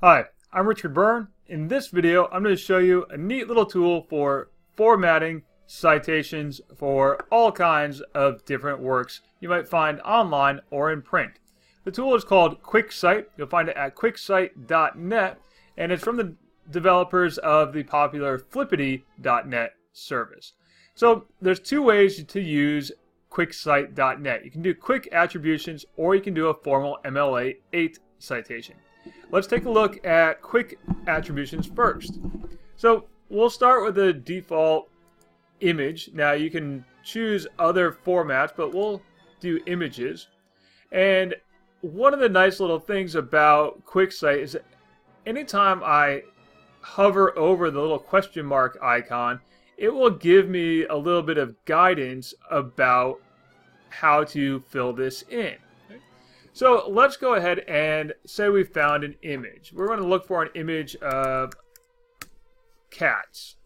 Hi, I'm Richard Byrne. In this video, I'm going to show you a neat little tool for formatting citations for all kinds of different works you might find online or in print. The tool is called QuickCite. You'll find it at QuickCite.net, and it's from the developers of the popular Flippity.net service. So there's two ways to use QuickCite.net. You can do quick attributions, or you can do a formal MLA 8 citation. Let's take a look at quick attributions first. So we'll start with the default image. Now you can choose other formats, but we'll do images. And one of the nice little things about QuickCite is that anytime I hover over the little question mark icon, it will give me a little bit of guidance about how to fill this in. So let's go ahead and say we found an image. We're going to look for an image of cats.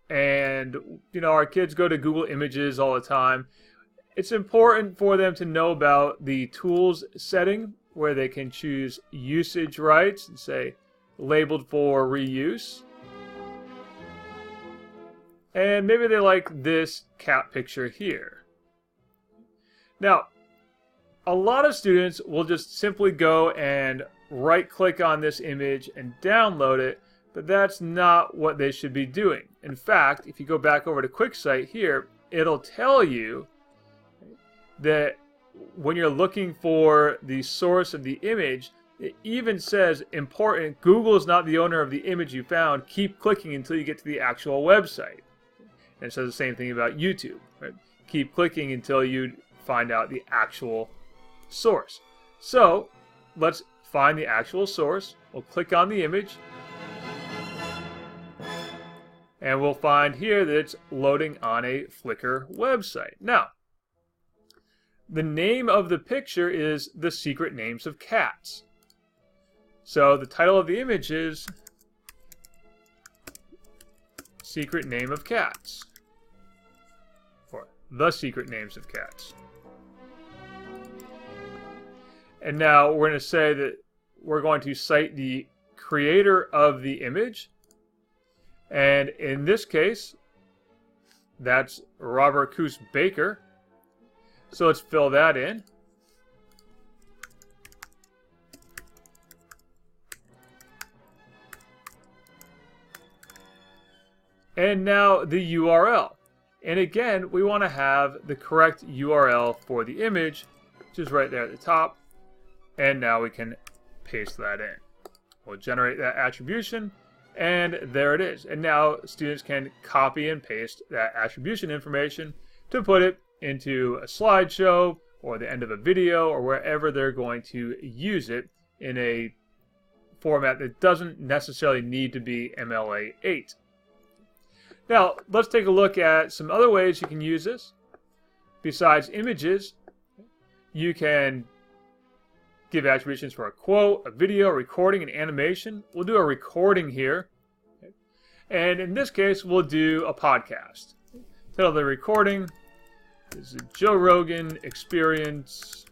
And, our kids go to Google Images all the time. It's important for them to know about the tools setting where they can choose usage rights and say labeled for reuse. And maybe they like this cat picture here. Now, a lot of students will just simply go and right-click on this image and download it, but that's not what they should be doing. In fact, if you go back over to QuickCite here, it'll tell you that when you're looking for the source of the image, it even says, important, Google is not the owner of the image you found. Keep clicking until you get to the actual website. And it says the same thing about YouTube. Right? Keep clicking until you find out the actual source. So let's find the actual source. We'll click on the image, and we'll find here that it's loading on a Flickr website. Now, the name of the picture is The Secret Names of Cats. So the title of the image is Secret Name of Cats, or The Secret Names of Cats. And now we're going to say that we're going to cite the creator of the image. And in this case, that's Robert Coos Baker. So let's fill that in. And now the URL. And again, we want to have the correct URL for the image, which is right there at the top. And now we can paste that in. We'll generate that attribution, and there it is. And now students can copy and paste that attribution information to put it into a slideshow or the end of a video or wherever they're going to use it in a format that doesn't necessarily need to be MLA 8. Now, let's take a look at some other ways you can use this. Besides images, you can give attributions for a quote, a video, a recording, an animation. We'll do a recording here. And in this case, we'll do a podcast. Title of the recording is Joe Rogan Experience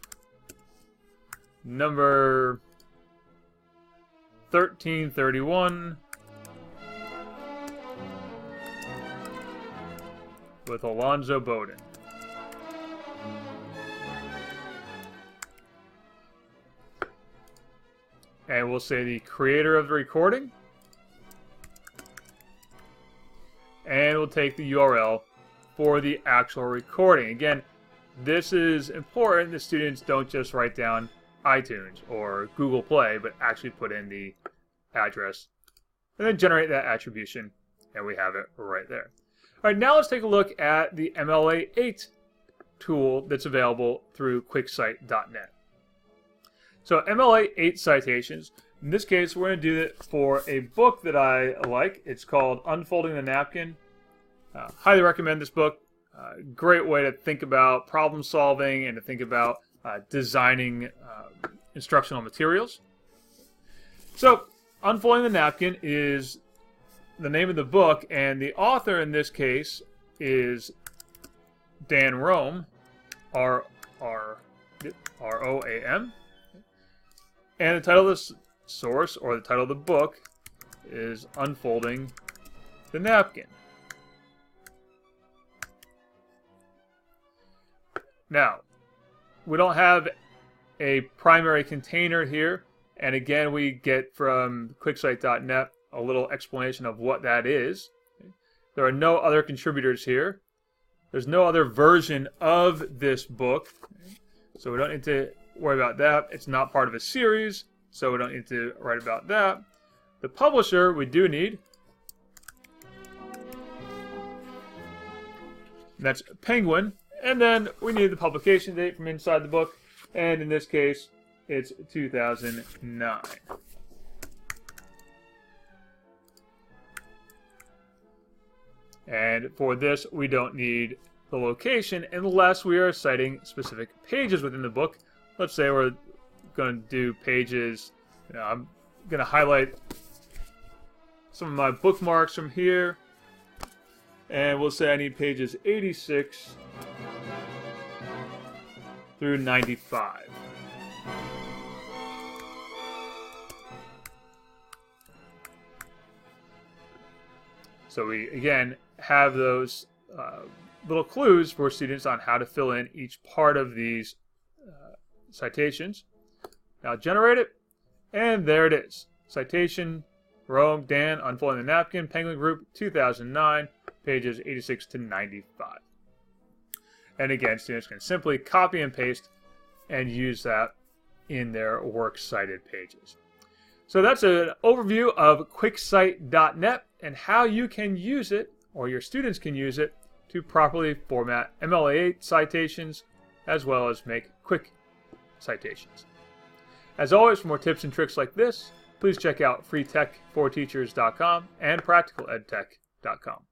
number 1331 with Alonzo Bowden. And we'll say the creator of the recording. And we'll take the URL for the actual recording. Again, this is important that students don't just write down iTunes or Google Play, but actually put in the address and then generate that attribution, and we have it right there. All right, now let's take a look at the MLA 8 tool that's available through QuickCite.net. So MLA 8 citations. In this case, we're going to do it for a book that I like. It's called Unfolding the Napkin. Highly recommend this book. Great way to think about problem solving and to think about designing instructional materials. So Unfolding the Napkin is the name of the book, and the author in this case is Dan Roam, R-O-A-M. And the title of this source or the title of the book is Unfolding the Napkin. Now, we don't have a primary container here, and again we get from QuickCite.net a little explanation of what that is. There are no other contributors here. There's no other version of this book, so we don't need to worry about that. It's not part of a series, so we don't need to write about that. The publisher we do need. That's Penguin. And then we need the publication date from inside the book, and in this case, it's 2009. And for this, we don't need the location unless we are citing specific pages within the book. Let's say we're going to do pages, I'm going to highlight some of my bookmarks from here, and we'll say I need pages 86 through 95. So we, again, have those little clues for students on how to fill in each part of these citations. Now generate it, and there it is. Citation, Rome, Dan, Unfolding the Napkin, Penguin Group, 2009, pages 86 to 95. And again, students can simply copy and paste and use that in their works cited pages. So that's an overview of QuickCite.net and how you can use it, or your students can use it, to properly format MLA citations as well as make quick citations. As always, for more tips and tricks like this, please check out freetech4teachers.com and practicaledtech.com.